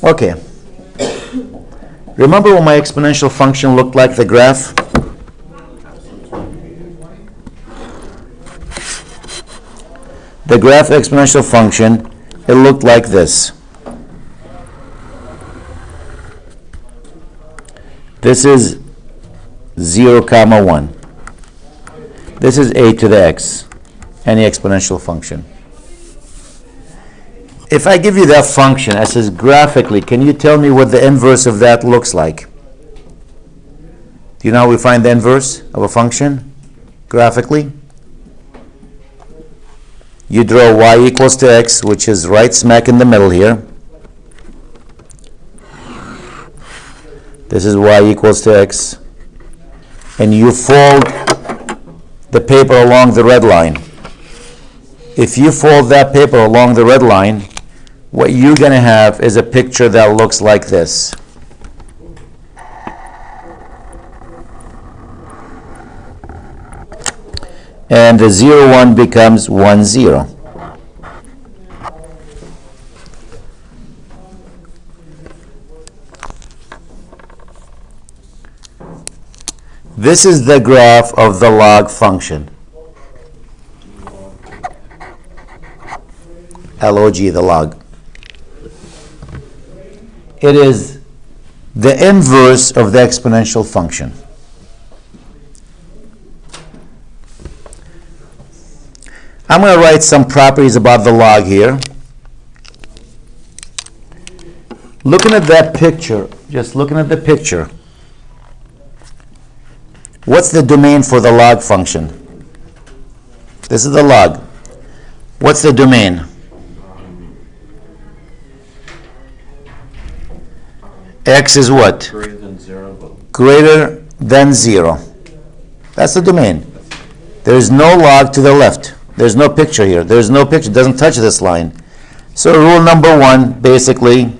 Okay. Remember what my exponential function looked like, the graph? The graph exponential function, it looked like this. This is 0, 1. This is a to the x, any exponential function. If I give you that function, I says graphically, can you tell me what the inverse of that looks like? Do you know how we find the inverse of a function graphically? You draw y equals to x, which is right smack in the middle here. This is y equals to x. And you fold the paper along the red line. If you fold that paper along the red line, what you're going to have is a picture that looks like this. And the 0, 1 becomes 1, 0. This is the graph of the log function. LOG, the log. It is the inverse of the exponential function. I'm going to write some properties about the log here. Looking at that picture, just looking at the picture, what's the domain for the log function? This is the log. What's the domain? X is what? Greater than 0. Greater than 0. That's the domain. There is no log to the left. There's no picture here. There's no picture. It doesn't touch this line. So rule number 1, basically,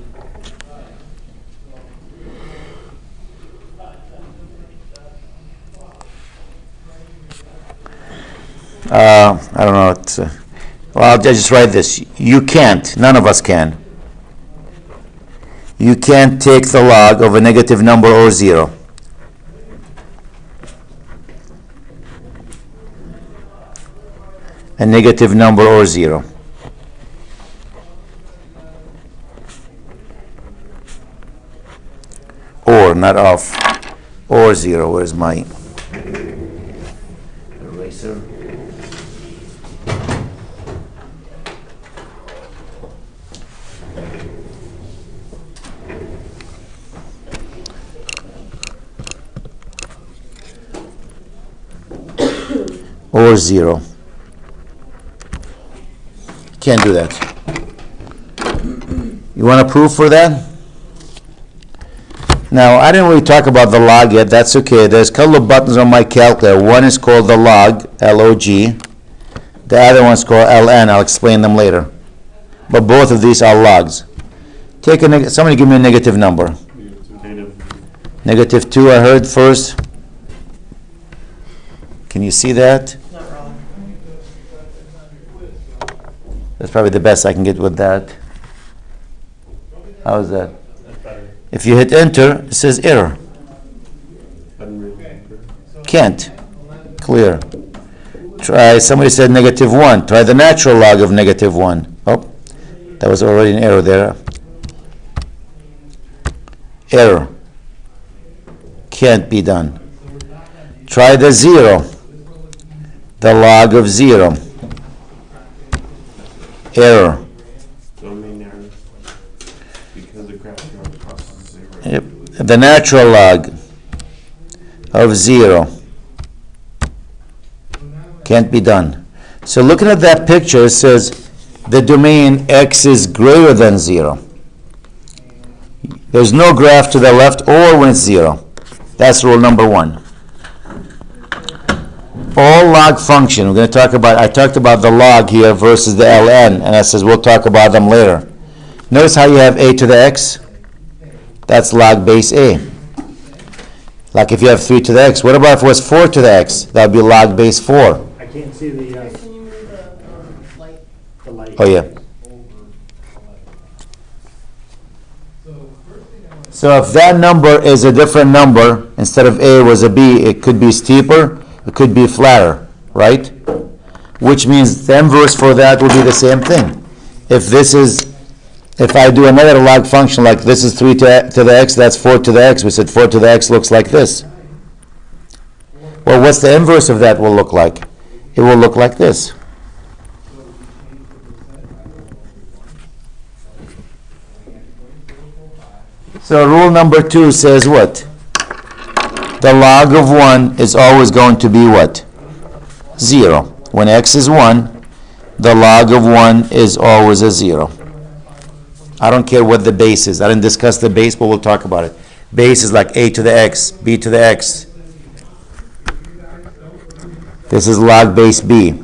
I don't know. Well, I'll just write this. You can't. None of us can. You can't take the log of a negative number or 0. A negative number or 0. Or, not of. Or 0. Where's my eraser? Or 0. Can't do that. You want a proof for that? Now, I didn't really talk about the log yet. That's okay. There's a couple of buttons on my calculator. One is called the log, L-O-G. The other one's called Ln. I'll explain them later. But both of these are logs. Take a somebody give me a negative number. Negative 2, I heard first. Can you see that? Not wrong. That's probably the best I can get with that. How is that? If you hit enter, it says error. Can't. Clear. Try, somebody said negative 1. Try the natural log of negative 1. Oh, that was already an error there. Error. Can't be done. Try the 0. The log of 0. Error. Because the graph going across is 0. Yep. The natural log of 0. Can't be done. So looking at that picture, it says the domain x is greater than 0. There's no graph to the left or when it's 0. That's rule number 1. All log function, we're going to talk about, I talked about the log here versus the ln, and I says we'll talk about them later. Notice how you have a to the x? That's log base a. Like if you have 3 to the x, what about if it was 4 to the x? That would be log base 4. I can't see the Can you move the light? light. Oh yeah. So if that number is a different number, instead of A was a B, it could be steeper, it could be flatter, right? Which means the inverse for that will be the same thing. If I do another log function like this is 3 to the x, that's 4 to the x, we said 4 to the x looks like this. Well, what's the inverse of that will look like? It will look like this. So rule number 2 says what? The log of 1 is always going to be what? 0. When x is 1, the log of 1 is always a 0. I don't care what the base is. I didn't discuss the base, but we'll talk about it. Base is like a to the x, b to the x. This is log base b.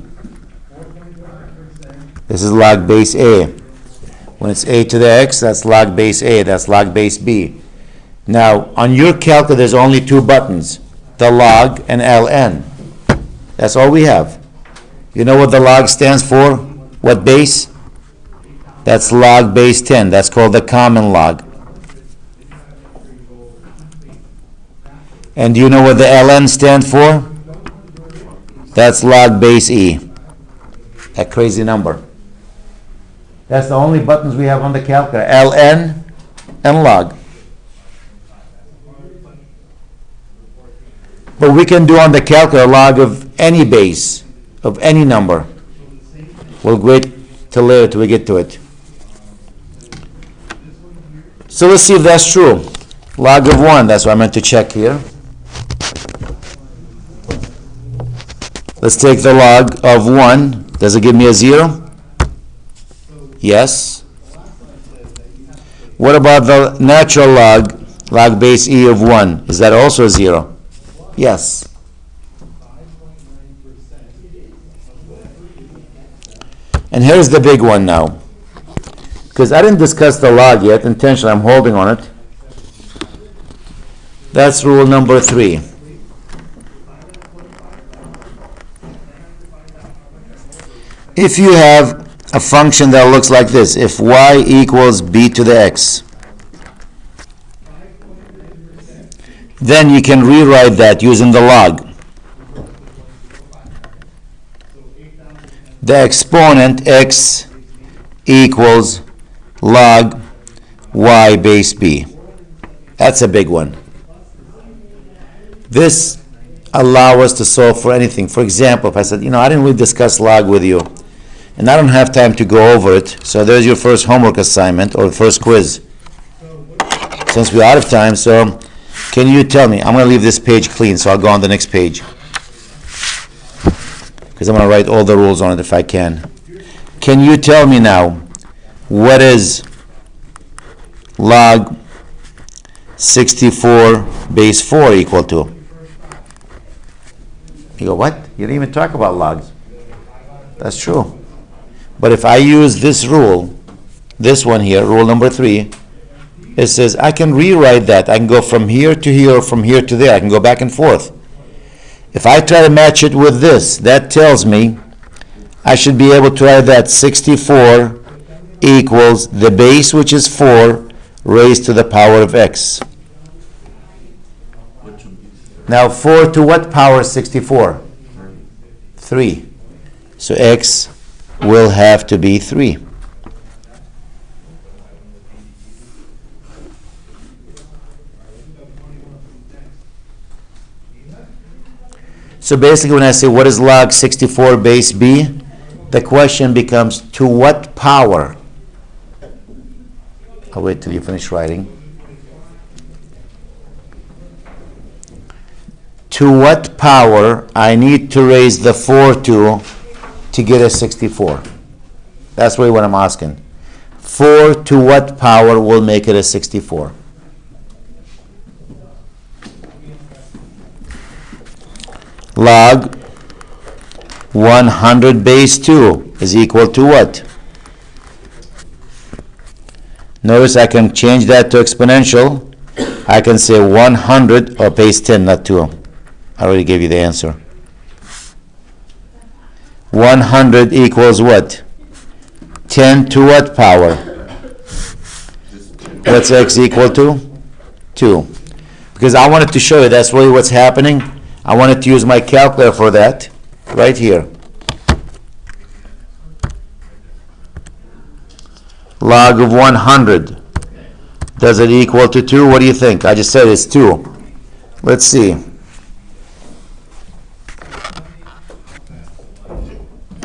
This is log base a. When it's a to the x, that's log base a, that's log base b. Now, on your calculator, there's only 2 buttons, the log and ln. That's all we have. You know what the log stands for? What base? That's log base 10. That's called the common log. And do you know what the ln stands for? That's log base e. That crazy number. That's the only buttons we have on the calculator, ln and log. But we can do on the calculator log of any base, of any number. We'll wait till later till we get to it. So let's see if that's true. Log of 1, that's what I meant to check here. Let's take the log of 1. Does it give me a 0? Yes. What about the natural log, log base e of 1? Is that also a 0? Yes. And here's the big one now. Because I didn't discuss the log yet, intentionally I'm holding on it. That's rule number 3. If you have a function that looks like this, if y equals b to the x, then you can rewrite that using the log. The exponent x equals log y base b. That's a big one. This allows us to solve for anything. For example, if I said, I didn't really discuss log with you, and I don't have time to go over it, so there's your first homework assignment or first quiz. Since we're out of time, so can you tell me, I'm going to leave this page clean, so I'll go on the next page. Because I'm going to write all the rules on it if I can. Can you tell me now, what is log 64 base 4 equal to? You go, what? You didn't even talk about logs. That's true. But if I use this rule, this one here, rule number 3, it says I can rewrite that. I can go from here to here, or from here to there. I can go back and forth. If I try to match it with this, that tells me I should be able to write that 64 equals the base, which is 4, raised to the power of x. Now 4 to what power is 64? 3. So x will have to be 3. So basically when I say what is log 64 base b, the question becomes to what power? I'll wait till you finish writing. To what power I need to raise the 4 to get a 64? That's really what I'm asking. 4 to what power will make it a 64? Log 100 base 2 is equal to what? Notice I can change that to exponential. I can say 100, or base 10, not 2. I already gave you the answer. 100 equals what? 10 to what power? Just 10 What's x equal to? 2. Because I wanted to show you that's really what's happening. I wanted to use my calculator for that, right here. Log of 100. Does it equal to 2? What do you think? I just said it's 2. Let's see.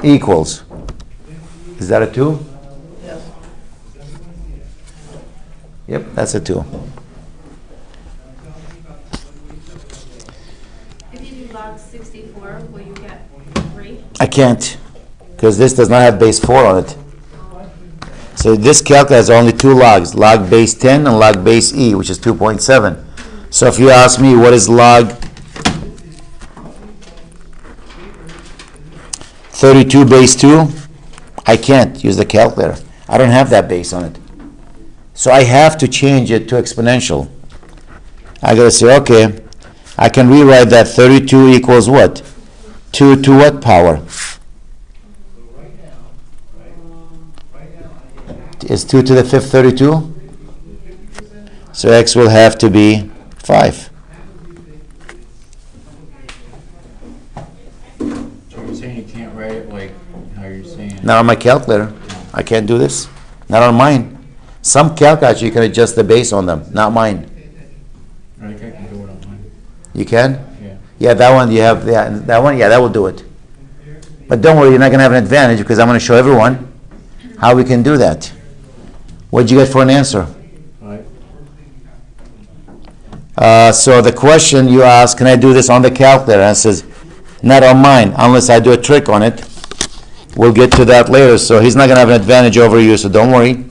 Equals. Is that a 2? Yes. Yep, that's a 2. If you do log 64, will you get 3? I can't, because this does not have base 4 on it. So this calculator has only 2 logs, log base 10 and log base e, which is 2.7. So if you ask me what is log 32 base 2, I can't use the calculator. I don't have that base on it. So I have to change it to exponential. I gotta say, okay, I can rewrite that 32 equals what? 2 to what power? Is 2 to the 5th 32? So x will have to be 5. So you're saying you can't write it like how you're saying? Not on my calculator. I can't do this. Not on mine. Some calculators you can adjust the base on them, not mine. I think I can do it on mine. You can? Yeah. Yeah, that one you have, yeah, that one, yeah, that will do it. But don't worry, you're not going to have an advantage because I'm going to show everyone how we can do that. What'd you get for an answer? 5. So the question you ask, can I do this on the calculator? And it says, not on mine, unless I do a trick on it. We'll get to that later. So he's not going to have an advantage over you, so don't worry.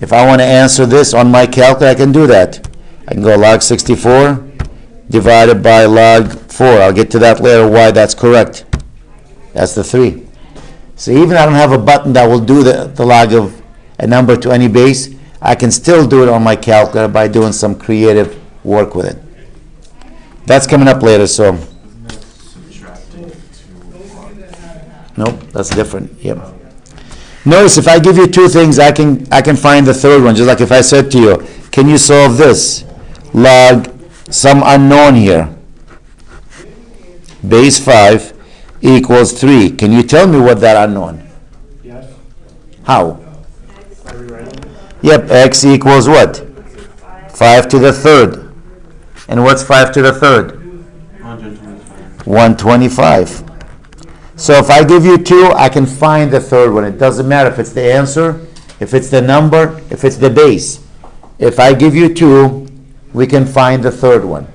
If I want to answer this on my calculator, I can do that. I can go log 64 divided by log 4. I'll get to that later why that's correct. That's the 3. So even I don't have a button that will do the log of a number to any base, I can still do it on my calculator by doing some creative work with it. That's coming up later, so. Isn't that subtracting 2 log? Nope, that's different. Yep. Notice if I give you 2 things, I can find the third one. Just like if I said to you, can you solve this? Log some unknown here. Base 5 equals 3. Can you tell me what that unknown? Yes. How? Yep, x equals what? 5 to the 3rd. And what's 5 to the 3rd? 125. 125. So if I give you 2, I can find the third one. It doesn't matter if it's the answer, if it's the number, if it's the base. If I give you 2, we can find the third one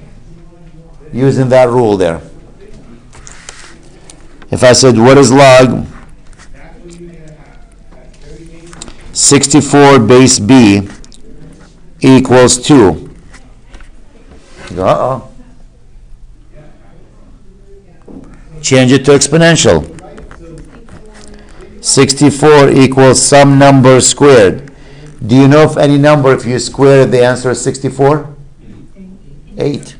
using that rule there. If I said, what is log 64 base b equals 2? You go, uh-oh. Change it to exponential. 64 equals some number squared. Do you know if any number, if you square it, the answer is 64? 8.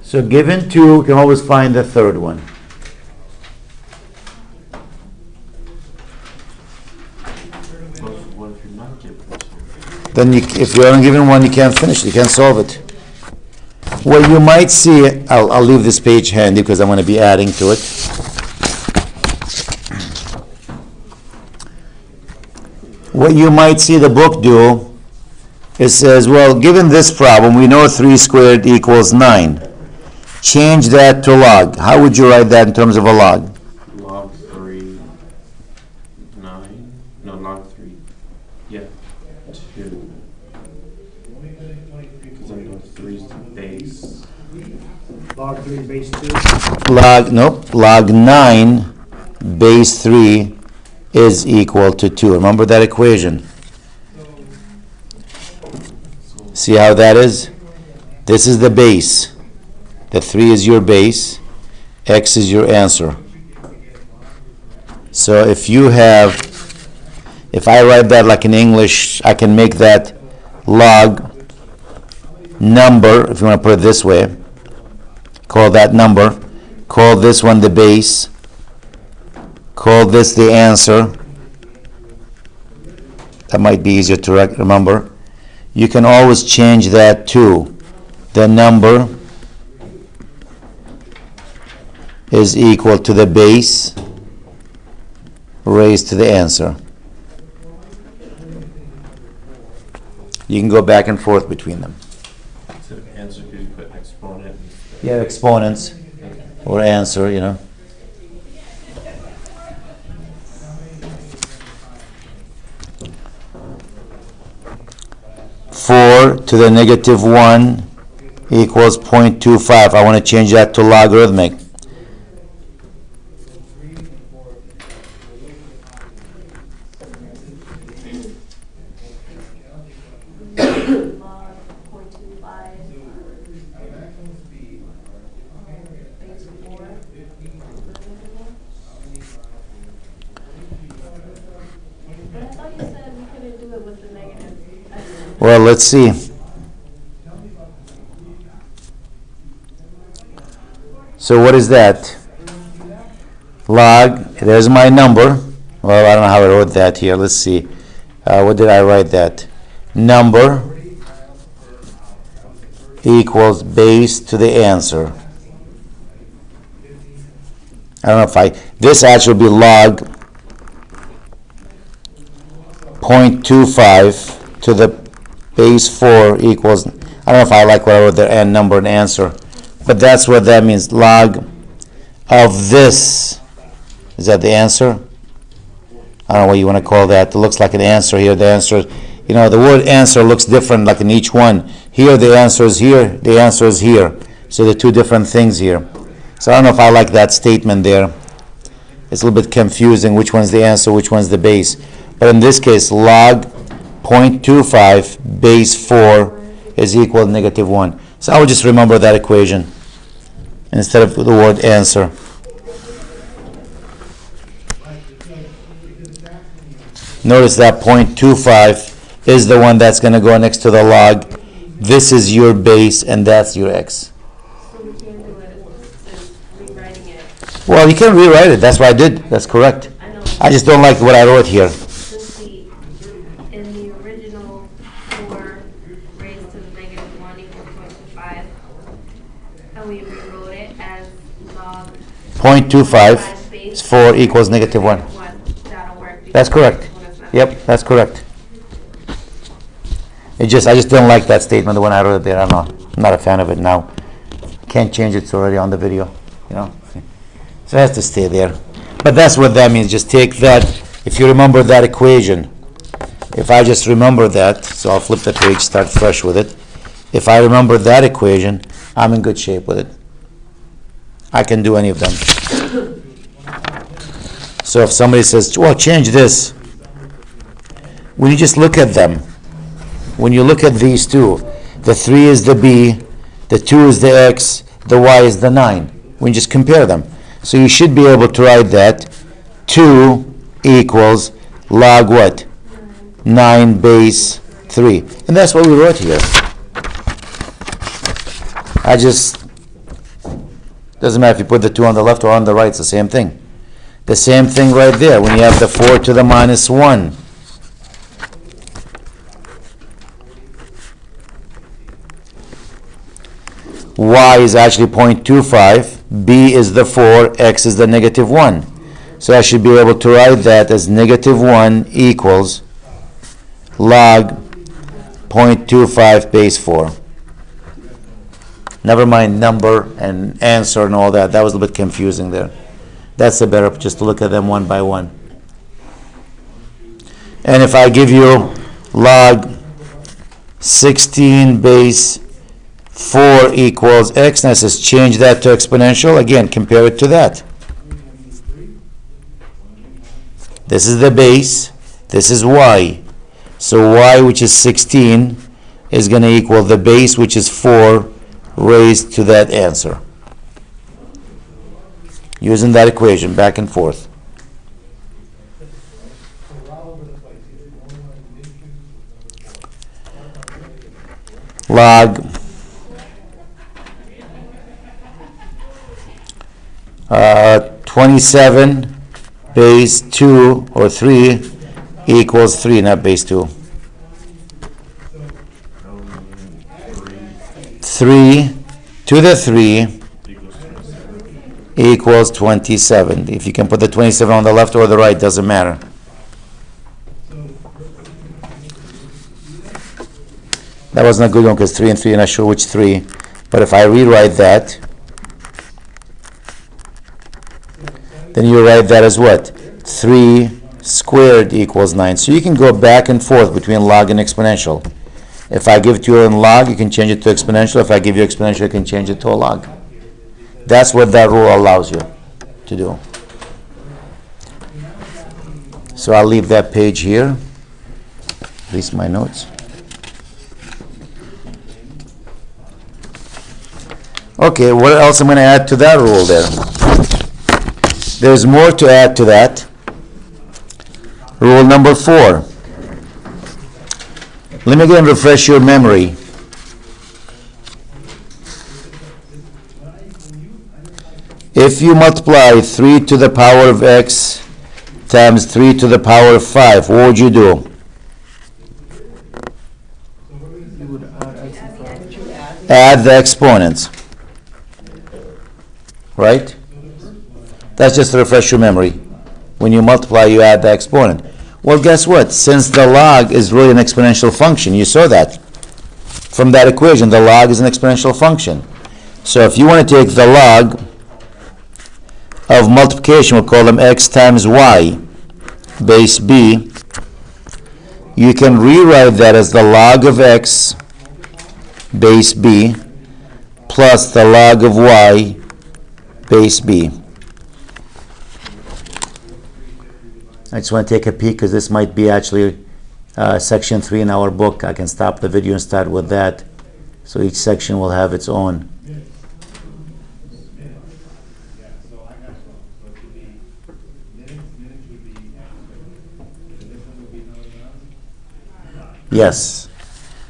So given 2, you can always find the third one. What if you're not given 2? Then if you're only given 1, you can't finish it. You can't solve it. Well, you might see, I'll leave this page handy because I'm going to be adding to it. What you might see the book do, it says, well, given this problem, we know 3 squared equals 9. Change that to log. How would you write that in terms of a log? Log 3, 9. No, log 3. Yeah, 2. Because I know 3 is the base. Log 3 base 2. Log 9 base 3 is equal to 2. Remember that equation. See how that is? This is the base. The 3 is your base. X is your answer. So if you have If I write that like in English, I can make that log number, if you want to put it this way, call that number, call this one the base, call this the answer. That might be easier to remember. You can always change that to the number is equal to the base raised to the answer. You can go back and forth between them. So answer, could you put exponent instead? Yeah, exponents or answer, you know. Four to the negative 1 equals 0.25. I want to change that to logarithmic. Log 0.25 base 4. But I thought you said we couldn't do it with the negative. Well, let's see. So what is that? Log, there's my number. Well, I don't know how I wrote that here. Let's see. What did I write that? Number equals base to the answer. I don't know if this actually will be log 0.25 to the base 4 equals, I don't know if I like what I wrote there, and number and answer, but that's what that means. Log of this, is that the answer? I don't know what you want to call that. It looks like an answer here. The answer, you know, the word answer looks different like in each one. Here the answer is here, the answer is here. So they're two different things here. So I don't know if I like that statement there. It's a little bit confusing which one's the answer, which one's the base. But in this case, log 0.25 base 4 is equal to negative 1. So I would just remember that equation instead of the word answer. Notice that 0.25 is the one that's going to go next to the log. This is your base and that's your x. So we can't do it since rewriting it. Well, you can rewrite it. That's what I did. That's correct. I know. I just don't like what I wrote here. Since in the original 4 raised to the negative 1 equals 0.25, and we rewrote it as log 0.25 base is 4 equals negative 1. That'll work. That's correct. Yep, that's correct. I just didn't like that statement when I wrote it there. I'm not a fan of it now. Can't change it. It's already on the video, you know. So it has to stay there. But that's what that means. Just take that. If you remember that equation, if I just remember that, so I'll flip the page, start fresh with it. If I remember that equation, I'm in good shape with it. I can do any of them. So if somebody says, well, change this, when you just look at them, when you look at these two, the 3 is the b, the 2 is the x, the y is the 9. When you just compare them. So you should be able to write that 2 equals log what? 9 base 3. And that's what we wrote here. Doesn't matter if you put the 2 on the left or on the right, it's the same thing. The same thing right there when you have the 4 to the minus 1. Y is actually 0.25, B is the 4, X is the negative 1. So I should be able to write that as negative 1 equals log 0.25 base 4. Never mind number and answer and all that. That was a little bit confusing there. That's the better, just to look at them one by one. And if I give you log 16 base 4 equals x, and I says change that to exponential, again, compare it to that. This is the base, this is y. So y, which is 16, is going to equal the base, which is 4, raised to that answer. Using that equation, back and forth. log 27 base 2 or 3 equals 3, not base 2. 3 to the 3 equals 27. If you can put the 27 on the left or the right, doesn't matter. That wasn't a good one because 3 and 3, I'm not sure which 3. But if I rewrite that, then you write that as what? 3 squared equals 9. So you can go back and forth between log and exponential. If I give it to you in log, you can change it to exponential. If I give you exponential, you can change it to a log. That's what that rule allows you to do. So I'll leave that page here, at least my notes. Okay, what else am I going to add to that rule there? There's more to add to that. Rule number 4. Let me again refresh your memory. If you multiply 3 to the power of x times 3 to the power of 5, what would you do? Add the exponents. Right? That's just to refresh your memory. When you multiply, you add the exponent. Well, guess what? Since the log is really an exponential function, you saw that. From that equation, the log is an exponential function. So if you want to take the log of multiplication, we'll call them x times y, base b, you can rewrite that as the log of x, base b, plus the log of y, base b. I just want to take a peek because this might be actually section 3 in our book. I can stop the video and start with that. So each section will have its own. Yes.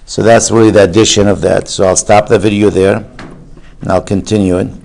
So that's really the addition of that. So I'll stop the video there and I'll continue it.